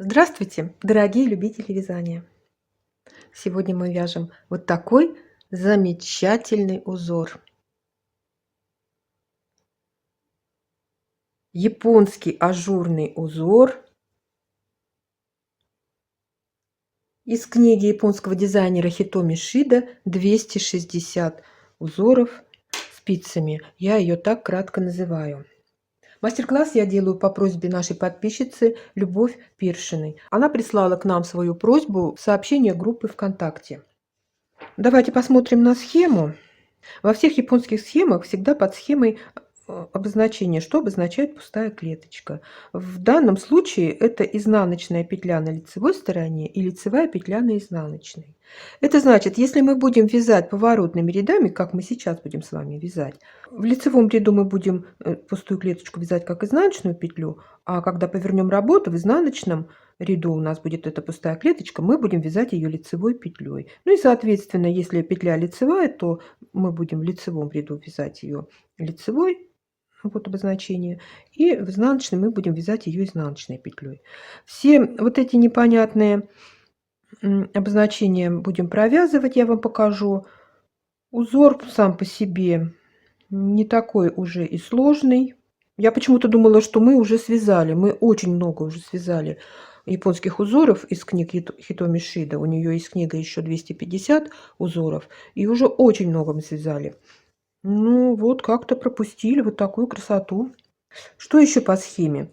Здравствуйте, дорогие любители вязания! Сегодня мы вяжем вот такой замечательный узор. Японский ажурный узор из книги японского дизайнера Хитоми Шида «260 узоров спицами». Я ее так кратко называю. Мастер-класс я делаю по просьбе нашей подписчицы Любовь Першиной. Она прислала к нам свою просьбу в сообщение группы ВКонтакте. Давайте посмотрим на схему. Во всех японских схемах всегда под схемой обозначение, что обозначает пустая клеточка. В данном случае это изнаночная петля на лицевой стороне и лицевая петля на изнаночной. Это значит, если мы будем вязать поворотными рядами, как мы сейчас будем с вами вязать, в лицевом ряду мы будем пустую клеточку вязать как изнаночную петлю, а когда повернем работу в изнаночном ряду у нас будет эта пустая клеточка, мы будем вязать ее лицевой петлей. Ну и соответственно, если петля лицевая, то мы будем в лицевом ряду вязать ее лицевой, вот обозначение, и в изнаночном мы будем вязать ее изнаночной петлей. Все вот эти непонятные обозначения будем провязывать, я вам покажу. Узор сам по себе не такой уже и сложный. Я почему-то думала, что мы уже связали, мы очень много уже связали японских узоров из книг Хитоми Шида. У нее есть книга еще 250 узоров, и уже очень много мы связали. Ну вот, как-то пропустили вот такую красоту. Что еще по схеме?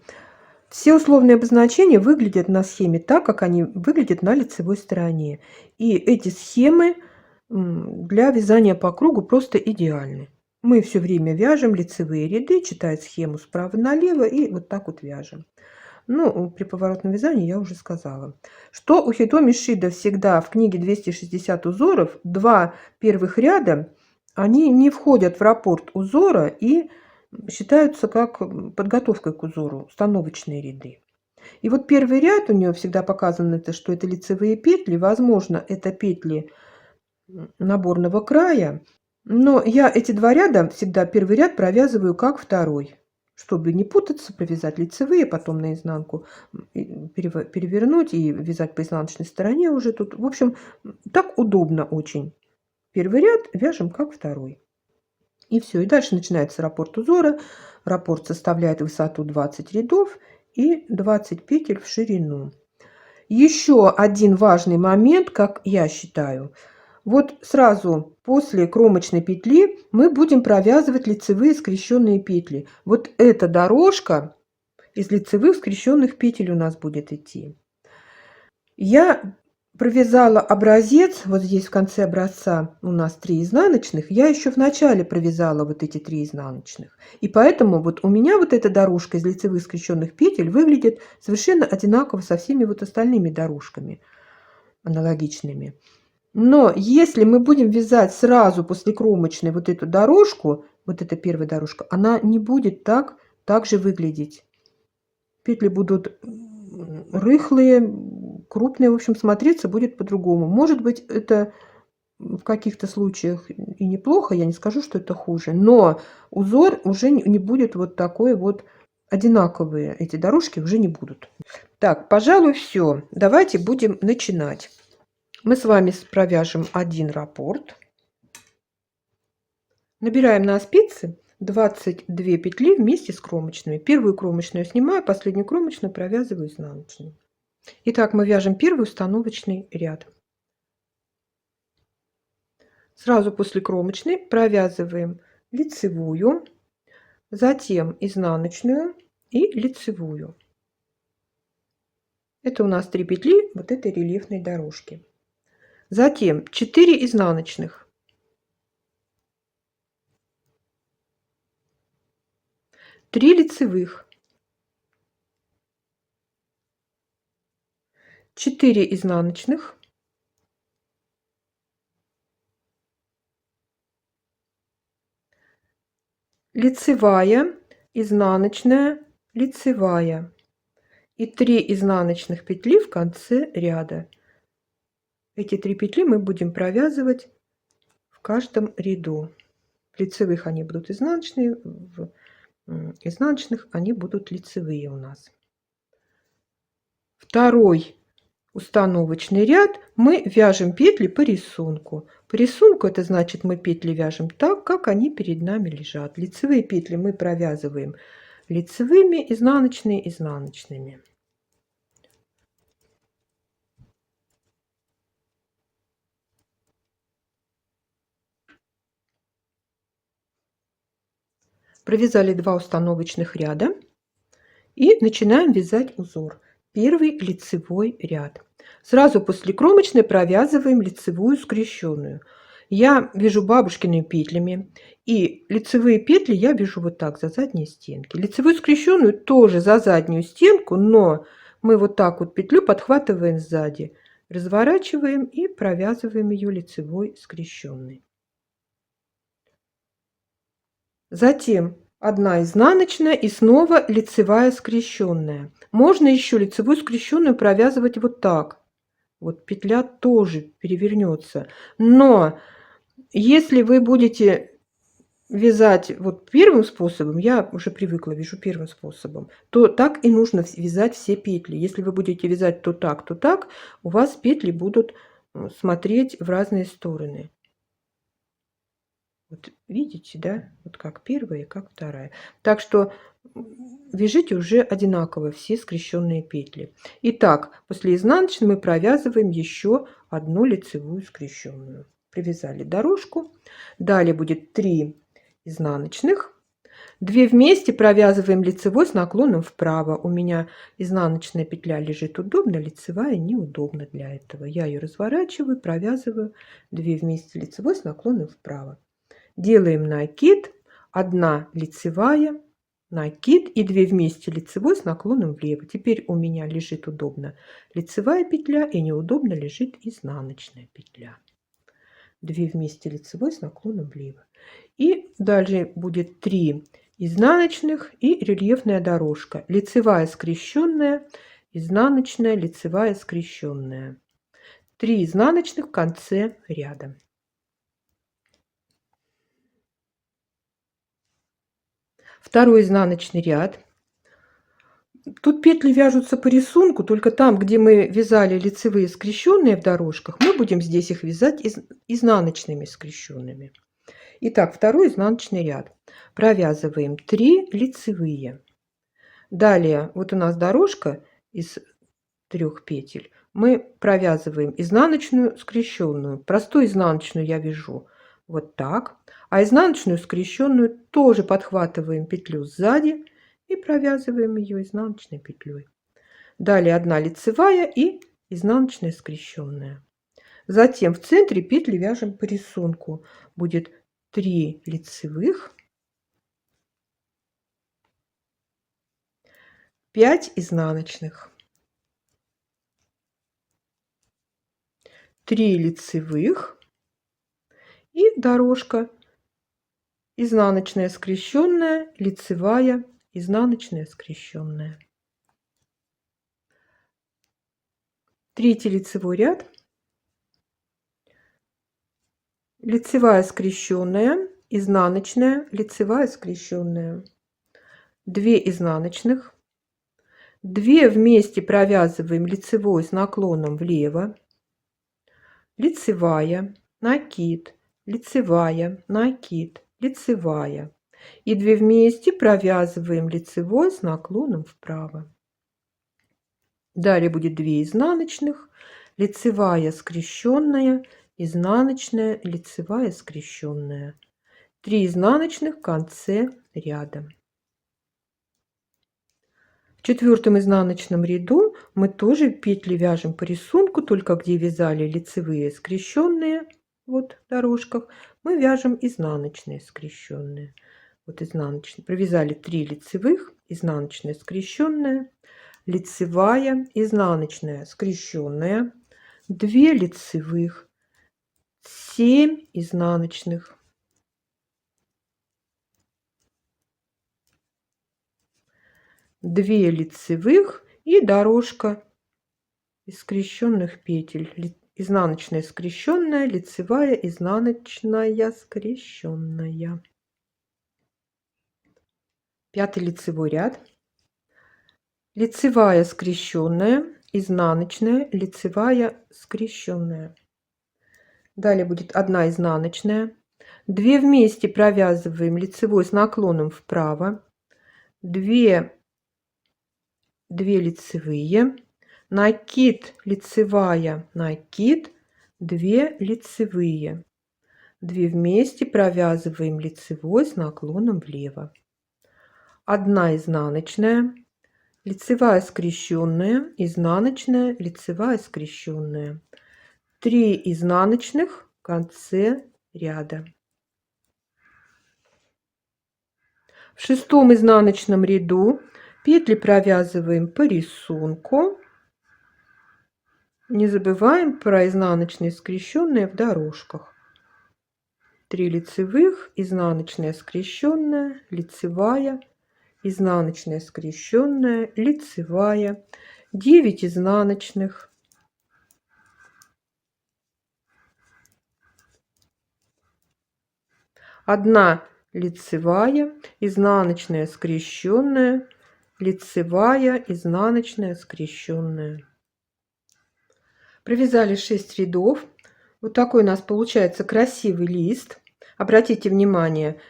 Все условные обозначения выглядят на схеме так, как они выглядят на лицевой стороне. И эти схемы для вязания по кругу просто идеальны. Мы все время вяжем лицевые ряды, читая схему справа налево, и вот так вот вяжем. Ну, при поворотном вязании я уже сказала. Что у Хитоми Шида всегда в книге 260 узоров, два первых ряда, они не входят в раппорт узора и считаются как подготовка к узору, установочные ряды. И вот первый ряд у нее всегда показано, что это лицевые петли. Возможно, это петли наборного края. Но я эти два ряда всегда первый ряд провязываю как второй. Чтобы не путаться, провязать лицевые, потом наизнанку перевернуть и вязать по изнаночной стороне уже тут. В общем, так удобно очень. Первый ряд вяжем как второй. И все. И дальше начинается раппорт узора. Раппорт составляет высоту 20 рядов и 20 петель в ширину. Еще один важный момент, как я считаю. Вот сразу после кромочной петли мы будем провязывать лицевые скрещенные петли. Вот эта дорожка из лицевых скрещенных петель у нас будет идти. Я провязала образец, вот здесь в конце образца у нас 3 изнаночных, я еще в начале провязала вот эти 3 изнаночных. И поэтому вот у меня вот эта дорожка из лицевых скрещенных петель выглядит совершенно одинаково со всеми вот остальными дорожками аналогичными. Но если мы будем вязать сразу после кромочной вот эту дорожку, вот эта первая дорожка, она не будет так же выглядеть. Петли будут рыхлые, крупные, в общем, смотреться будет по-другому. Может быть, это в каких-то случаях и неплохо, я не скажу, что это хуже, но узор уже не будет вот такой вот одинаковые, эти дорожки уже не будут. Так, пожалуй, все. Давайте будем начинать. Мы с вами провяжем один раппорт. Набираем на спицы 22 петли вместе с кромочными. Первую кромочную снимаю, последнюю кромочную провязываю изнаночной. Итак, мы вяжем первый установочный ряд. Сразу после кромочной провязываем лицевую, затем изнаночную и лицевую. Это у нас 3 петли вот этой рельефной дорожки. Затем 4 изнаночных. 3 лицевых. 4 изнаночных. Лицевая, изнаночная, лицевая. И 3 изнаночных петли в конце ряда. Эти 3 петли мы будем провязывать в каждом ряду. В лицевых они будут изнаночные, в изнаночных они будут лицевые у нас. второй установочный ряд мы вяжем петли по рисунку. По рисунку это значит, мы петли вяжем так, как они перед нами лежат. Лицевые петли мы провязываем лицевыми, изнаночные изнаночными. Провязали 2 установочных ряда и начинаем вязать узор. Первый лицевой ряд. Сразу после кромочной провязываем лицевую скрещенную. Я вяжу бабушкиными петлями, и лицевые петли я вяжу вот так за задние стенки. Лицевую скрещенную тоже за заднюю стенку, но мы вот так вот петлю подхватываем сзади, разворачиваем и провязываем ее лицевой скрещенной. Затем 1 изнаночная и снова лицевая скрещенная. Можно еще лицевую скрещенную провязывать вот так. Вот петля тоже перевернется. Но если вы будете вязать вот первым способом, я уже привыкла, вяжу первым способом, то так и нужно вязать все петли. Если вы будете вязать то так, у вас петли будут смотреть в разные стороны. Вот видите, да? Вот как первая и как вторая. Так что вяжите уже одинаково все скрещенные петли. Итак, после изнаночной мы провязываем еще 1 лицевую скрещенную. Привязали дорожку. Далее будет 3 изнаночных. 2 вместе провязываем лицевой с наклоном вправо. У меня изнаночная петля лежит удобно, лицевая неудобно для этого. Я ее разворачиваю, провязываю 2 вместе лицевой с наклоном вправо. Делаем накид, 1 лицевая, накид и 2 вместе лицевой с наклоном влево. Теперь у меня лежит удобно лицевая петля и неудобно лежит изнаночная петля. 2 вместе лицевой с наклоном влево. И дальше будет 3 изнаночных и рельефная дорожка. Лицевая скрещенная, изнаночная, лицевая скрещенная. 3 изнаночных в конце ряда. Второй изнаночный ряд. Тут петли вяжутся по рисунку, только там, где мы вязали лицевые скрещенные в дорожках, мы будем здесь их вязать изнаночными скрещенными. Итак, второй изнаночный ряд. Провязываем 3 лицевые. Далее, вот у нас дорожка из 3 петель. Мы провязываем изнаночную скрещенную. Простую изнаночную я вяжу вот так, а изнаночную скрещенную тоже подхватываем петлю сзади и провязываем ее изнаночной петлей. Далее 1 лицевая и изнаночная скрещенная. Затем в центре петли вяжем по рисунку. Будет 3 лицевых, 5 изнаночных, 3 лицевых и дорожка изнаночная скрещенная, лицевая, изнаночная скрещенная. Третий лицевой ряд. Лицевая скрещенная, изнаночная, лицевая скрещенная. 2 изнаночных. 2 вместе провязываем лицевой с наклоном влево. Лицевая, накид, лицевая, накид, лицевая. И 2 вместе провязываем лицевой с наклоном вправо. Далее будет 2 изнаночных, лицевая скрещенная, изнаночная, лицевая скрещенная. 3 изнаночных в конце ряда. В 4 изнаночном ряду мы тоже петли вяжем по рисунку, только где вязали лицевые скрещенные, вот в дорожках, мы вяжем изнаночные скрещенные. Вот изнаночные. Провязали 3 лицевых, изнаночная скрещенная, лицевая, изнаночная скрещенная, 2 лицевых, 7 изнаночных, 2 лицевых и дорожка из скрещенных петель. Изнаночная скрещенная, лицевая, изнаночная скрещенная. 5 лицевой ряд. Лицевая скрещенная, изнаночная, лицевая, скрещенная. Далее будет 1 изнаночная. 2 вместе провязываем лицевой с наклоном вправо. 2 лицевые. Накид, лицевая, накид, 2 лицевые. 2 вместе провязываем лицевой с наклоном влево. 1 изнаночная, лицевая скрещенная, изнаночная, лицевая скрещенная. 3 изнаночных в конце ряда. В 6-м изнаночном ряду петли провязываем по рисунку. Не забываем про изнаночные скрещенные в дорожках. 3 лицевых, изнаночная скрещенная, лицевая, изнаночная скрещенная, лицевая, 9 изнаночных. Одна лицевая, изнаночная скрещенная, лицевая, изнаночная скрещенная. Провязали 6 рядов. Вот такой у нас получается красивый лист. Обратите внимание,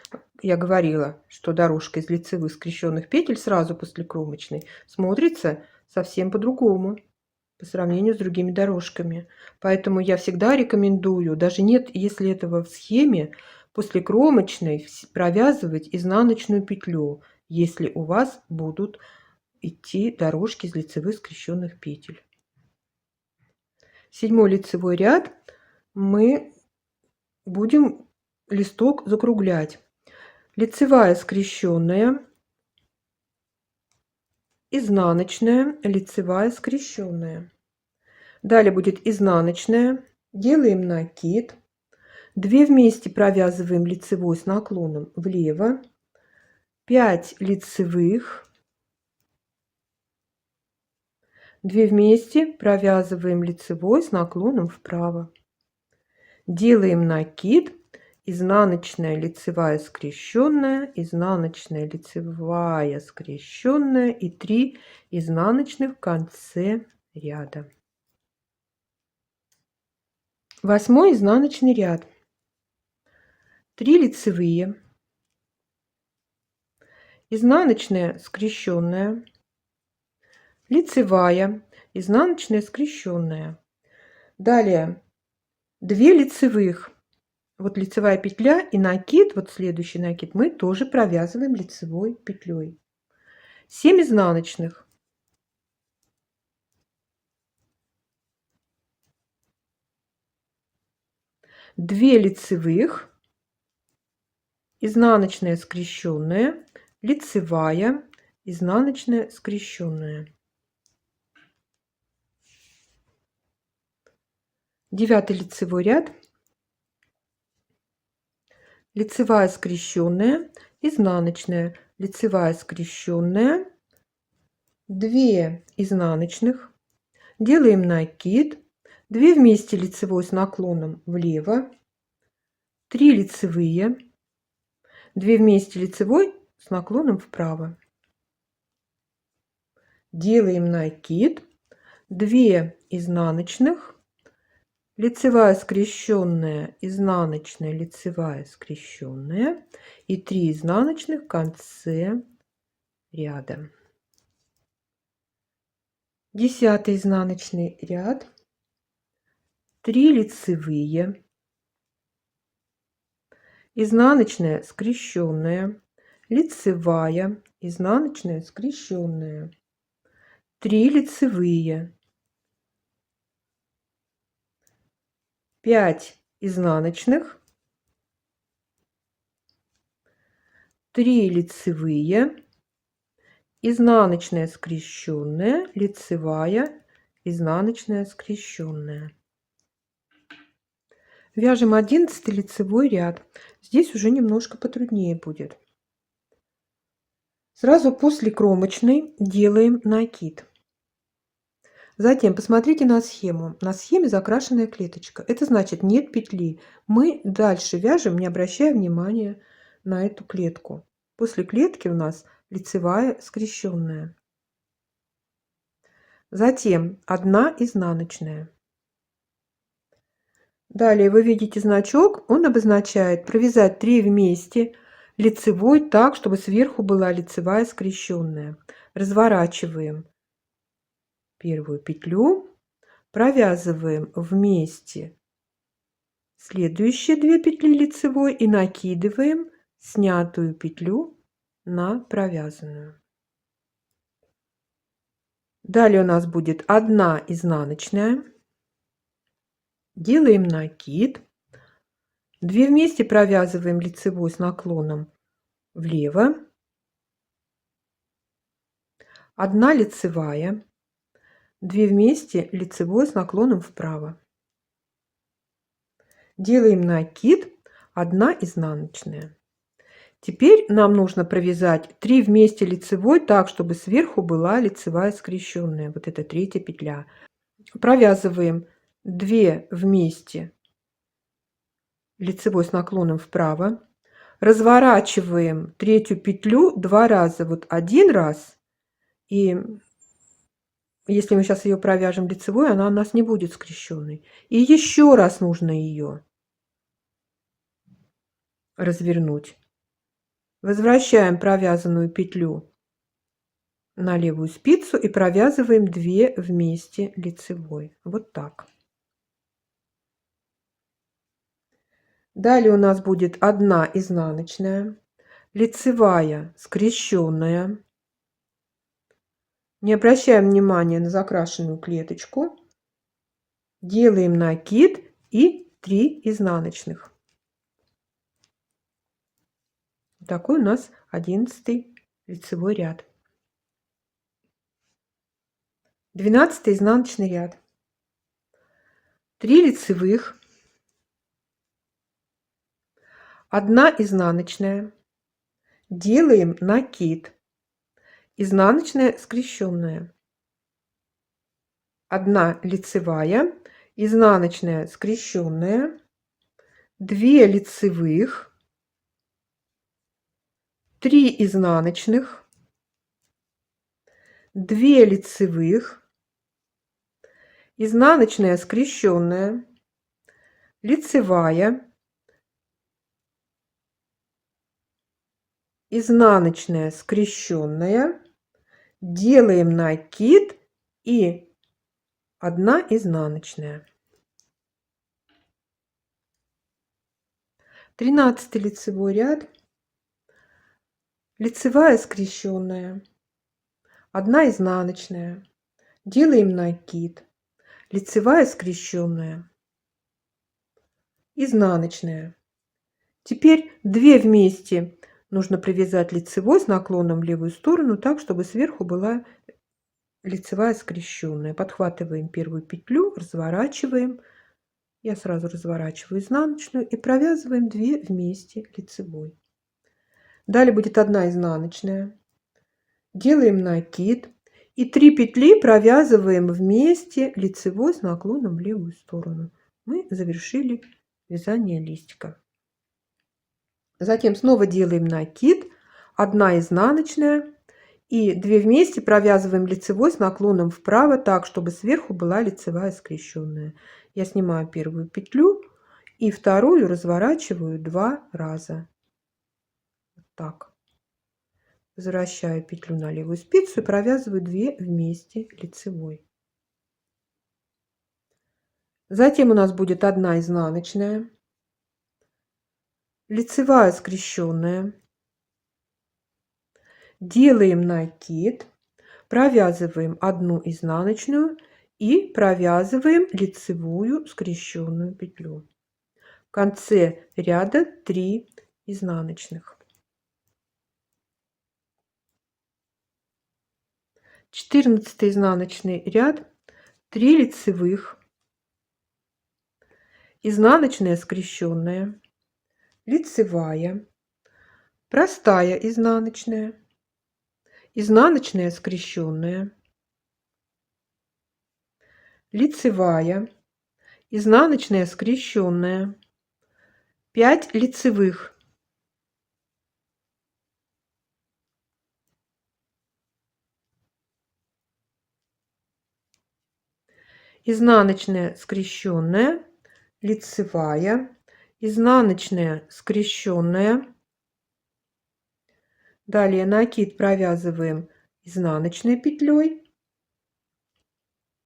я говорила, что дорожка из лицевых скрещенных петель сразу после кромочной смотрится совсем по-другому по сравнению с другими дорожками. Поэтому я всегда рекомендую, даже нет, если этого в схеме, после кромочной провязывать изнаночную петлю, если у вас будут идти дорожки из лицевых скрещенных петель. 7-й лицевой ряд мы будем листок закруглять. Лицевая скрещенная, изнаночная, лицевая скрещенная. Далее будет изнаночная, делаем накид, 2 вместе провязываем лицевой с наклоном влево, 5 лицевых, 2 вместе провязываем лицевой с наклоном вправо. Делаем накид, изнаночная, лицевая скрещенная, изнаночная, лицевая скрещенная и 3 изнаночных в конце ряда. 8-й изнаночный ряд. 3 лицевые, изнаночная скрещенная, лицевая, изнаночная скрещенная. Далее 2 лицевых. Вот лицевая петля и накид, вот следующий накид мы тоже провязываем лицевой петлей. 7 изнаночных. 2 лицевых, изнаночная скрещенная, лицевая, изнаночная скрещенная. 9-й лицевой ряд. Лицевая скрещенная, изнаночная, лицевая скрещенная, 2 изнаночных, делаем накид, 2 вместе лицевой с наклоном влево, 3 лицевые, 2 вместе лицевой с наклоном вправо. Делаем накид, 2 изнаночных, лицевая скрещенная, изнаночная, лицевая скрещенная и 3 изнаночных в конце ряда. 10-й изнаночный ряд. 3 лицевые, изнаночная скрещенная, лицевая, изнаночная скрещенная, 3 лицевые, 5 изнаночных, 3 лицевые, изнаночная скрещенная, лицевая, изнаночная скрещенная. Вяжем 11 лицевой ряд. Здесь уже немножко потруднее будет. Сразу после кромочной делаем накид. Затем посмотрите на схему. На схеме закрашенная клеточка. Это значит нет петли. Мы дальше вяжем, не обращая внимания на эту клетку. После клетки у нас лицевая скрещенная. Затем 1 изнаночная. Далее вы видите значок, он обозначает провязать 3 вместе лицевой так, чтобы сверху была лицевая скрещенная. Разворачиваем первую петлю, провязываем вместе следующие 2 петли лицевой и накидываем снятую петлю на провязанную. Далее у нас будет 1 изнаночная. Делаем накид. 2 вместе провязываем лицевой с наклоном влево. 1 лицевая. 2 вместе лицевой с наклоном вправо. Делаем накид, 1 изнаночная. Теперь нам нужно провязать 3 вместе лицевой так, чтобы сверху была лицевая скрещенная. Вот это 3-я петля. Провязываем 2 вместе лицевой с наклоном вправо. Разворачиваем 3-ю петлю 2 раза. Вот 1 раз. И если мы сейчас ее провяжем лицевой, она у нас не будет скрещенной. И еще раз нужно ее развернуть. Возвращаем провязанную петлю на левую спицу и провязываем 2 вместе лицевой. Вот так. Далее у нас будет 1 изнаночная, лицевая скрещенная. Не обращаем внимания на закрашенную клеточку. Делаем накид и 3 изнаночных. Такой у нас 11 лицевой ряд. 12 изнаночный ряд. 3 лицевых, 1 изнаночная. Делаем накид. Изнаночная скрещенная. 1 лицевая, изнаночная скрещенная, 2 лицевых, 3 изнаночных, 2 лицевых, изнаночная скрещенная, лицевая, изнаночная скрещенная, делаем накид и 1 изнаночная. 13 лицевой ряд, лицевая скрещенная, 1 изнаночная, делаем накид, лицевая скрещенная, изнаночная. Теперь 2 вместе нужно провязать лицевой с наклоном в левую сторону так, чтобы сверху была лицевая скрещенная. Подхватываем первую петлю, разворачиваем. Я сразу разворачиваю изнаночную и провязываем 2 вместе лицевой. Далее будет 1 изнаночная. Делаем накид и 3 петли провязываем вместе лицевой с наклоном в левую сторону. Мы завершили вязание листика. Затем снова делаем накид, 1 изнаночная и 2 вместе провязываем лицевой с наклоном вправо так, чтобы сверху была лицевая скрещенная. Я снимаю первую петлю и вторую разворачиваю 2 раза. Вот так. Возвращаю петлю на левую спицу и провязываю 2 вместе лицевой. Затем у нас будет 1 изнаночная, лицевая скрещенная. Делаем накид, провязываем 1 изнаночную и провязываем лицевую скрещенную петлю. В конце ряда 3 изнаночных. 14 изнаночный ряд, 3 лицевых, изнаночная скрещенная, лицевая, простая изнаночная, изнаночная скрещенная, лицевая, изнаночная скрещенная, 5 лицевых, изнаночная скрещенная, лицевая, изнаночная скрещенная. Далее накид провязываем изнаночной петлей,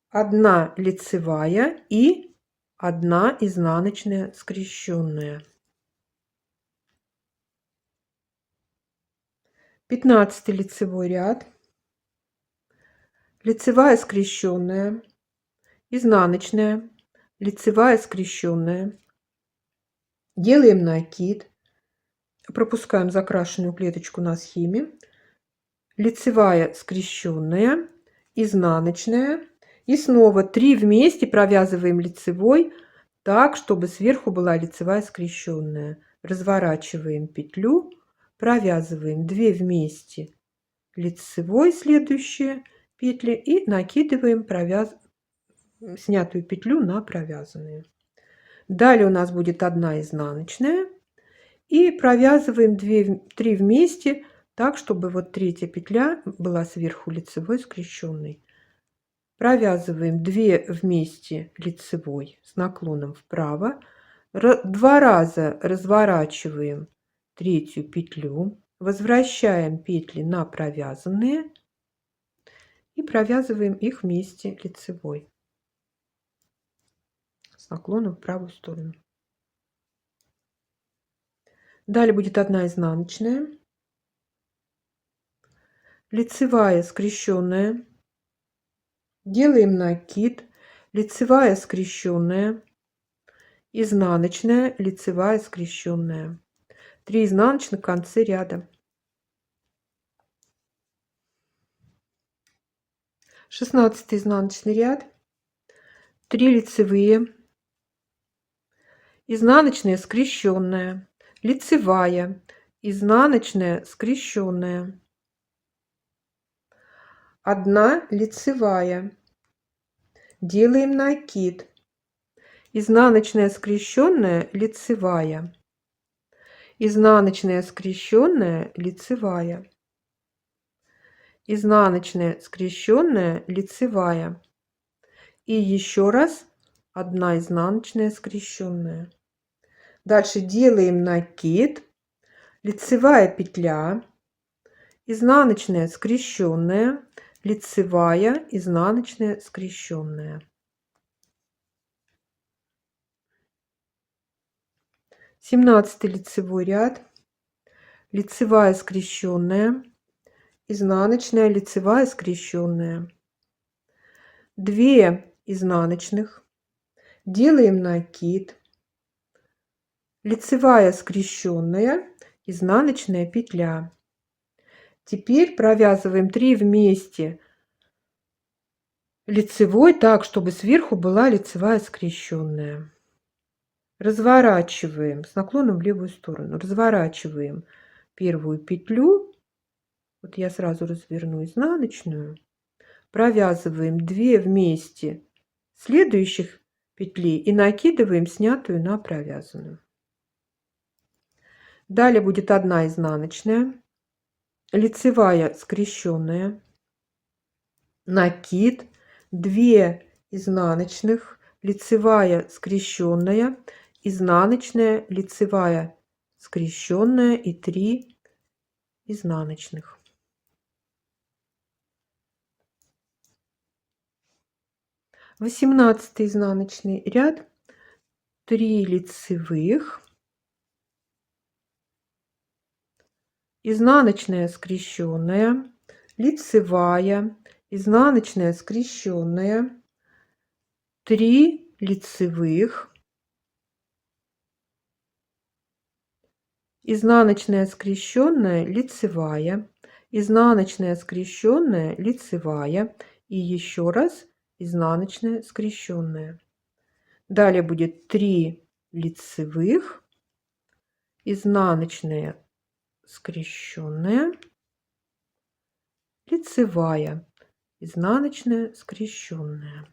1 лицевая и 1 изнаночная скрещенная. 15 лицевой ряд, лицевая скрещенная, изнаночная, лицевая скрещенная. Делаем накид, пропускаем закрашенную клеточку на схеме, лицевая скрещенная, изнаночная, и снова 3 вместе провязываем лицевой так, чтобы сверху была лицевая скрещенная. Разворачиваем петлю, провязываем 2 вместе лицевой следующие петли и накидываем снятую петлю на провязанные. Далее у нас будет 1 изнаночная и провязываем 3 вместе так, чтобы вот 3-я петля была сверху лицевой скрещенной. Провязываем 2 вместе лицевой с наклоном вправо, 2 раза разворачиваем 3-ю петлю, возвращаем петли на провязанные и провязываем их вместе лицевой с наклоном в правую сторону. Далее будет 1 изнаночная, лицевая скрещенная, делаем накид, лицевая скрещенная, изнаночная, лицевая скрещенная. 3 изнаночных в конце ряда. 16 изнаночный ряд, 3 лицевые, изнаночная скрещенная, лицевая, изнаночная скрещенная, 1 лицевая, делаем накид, изнаночная скрещенная, лицевая, изнаночная скрещенная, лицевая, изнаночная скрещенная, лицевая и еще раз 1 изнаночная скрещенная. Дальше делаем накид, лицевая петля, изнаночная скрещенная, лицевая, изнаночная скрещенная. 17 лицевой ряд, лицевая скрещенная, изнаночная, лицевая скрещенная, 2 изнаночных, делаем накид, лицевая скрещенная, изнаночная петля. Теперь провязываем 3 вместе лицевой так, чтобы сверху была лицевая скрещенная. Разворачиваем с наклоном в левую сторону, разворачиваем 1-ю петлю, вот я сразу разверну изнаночную, провязываем 2 вместе следующих петли и накидываем снятую на провязанную. Далее будет 1 изнаночная, лицевая скрещенная, накид, 2 изнаночных, лицевая скрещенная, изнаночная, лицевая скрещенная и 3 изнаночных. Восемнадцатый изнаночный ряд, 3 лицевых, изнаночная скрещенная, лицевая, изнаночная скрещенная, 3 лицевых, изнаночная скрещенная, лицевая, изнаночная скрещенная, лицевая и еще раз изнаночная скрещенная. Далее будет 3 лицевых, изнаночная скрещенная, лицевая, изнаночная скрещенная.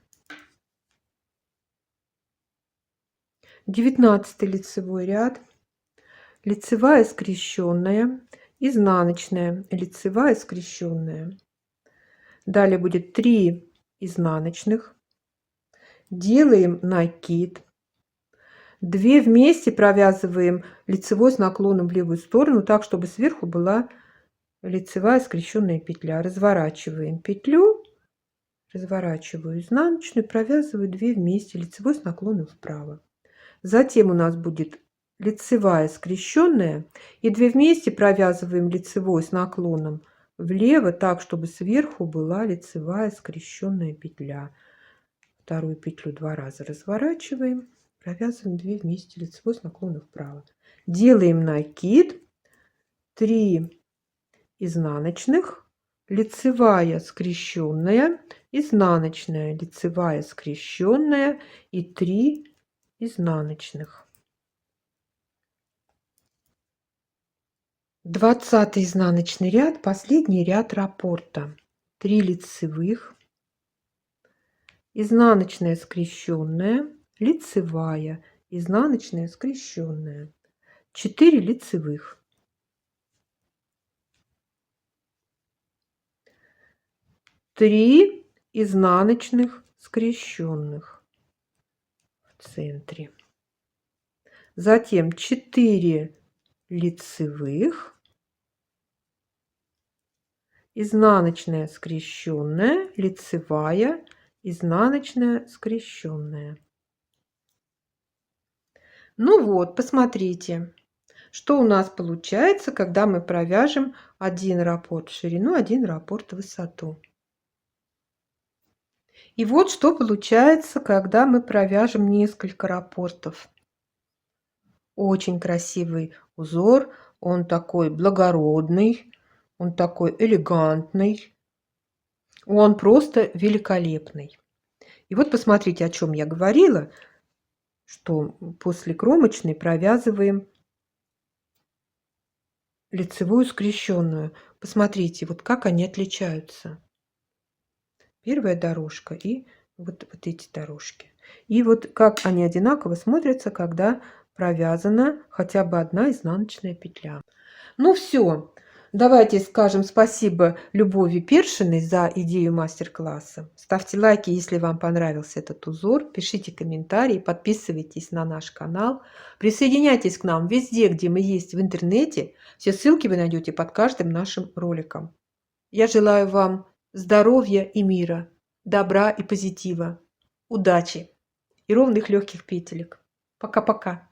19 лицевой ряд, лицевая скрещенная, изнаночная, лицевая скрещенная. Далее будет 3 изнаночных, делаем накид, 2 вместе провязываем лицевой с наклоном в левую сторону, так, чтобы сверху была лицевая скрещенная петля. Разворачиваем петлю, разворачиваю изнаночную, провязываю 2 вместе, лицевой с наклоном вправо. Затем у нас будет лицевая скрещенная, и 2 вместе провязываем лицевой с наклоном влево, так, чтобы сверху была лицевая скрещенная петля. Вторую петлю 2 раза разворачиваем, провязываем 2 вместе, лицевой с наклоном вправо. Делаем накид, 3 изнаночных, лицевая скрещенная, изнаночная, лицевая скрещенная и 3 изнаночных. 20 изнаночный ряд, последний ряд раппорта. 3 лицевых, изнаночная скрещенная, лицевая, изнаночная скрещенная, 4 лицевых, 3 изнаночных скрещенных в центре, затем 4 лицевых, изнаночная скрещенная, лицевая, изнаночная скрещенная. Ну вот, посмотрите, что у нас получается, когда мы провяжем один раппорт в ширину, один раппорт в высоту. И вот что получается, когда мы провяжем несколько раппортов. Очень красивый узор, он такой благородный, он такой элегантный, он просто великолепный. И вот посмотрите, о чем я говорила, что после кромочной провязываем лицевую скрещенную. Посмотрите, вот как они отличаются. Первая дорожка и вот эти дорожки. И вот как они одинаково смотрятся, когда провязана хотя бы одна изнаночная петля. Ну все, давайте скажем спасибо Любови Першиной за идею мастер-класса. Ставьте лайки, если вам понравился этот узор, пишите комментарии, подписывайтесь на наш канал, присоединяйтесь к нам везде, где мы есть в интернете. Все ссылки вы найдете под каждым нашим роликом. Я желаю вам здоровья и мира, добра и позитива, удачи и ровных легких петелек. Пока-пока.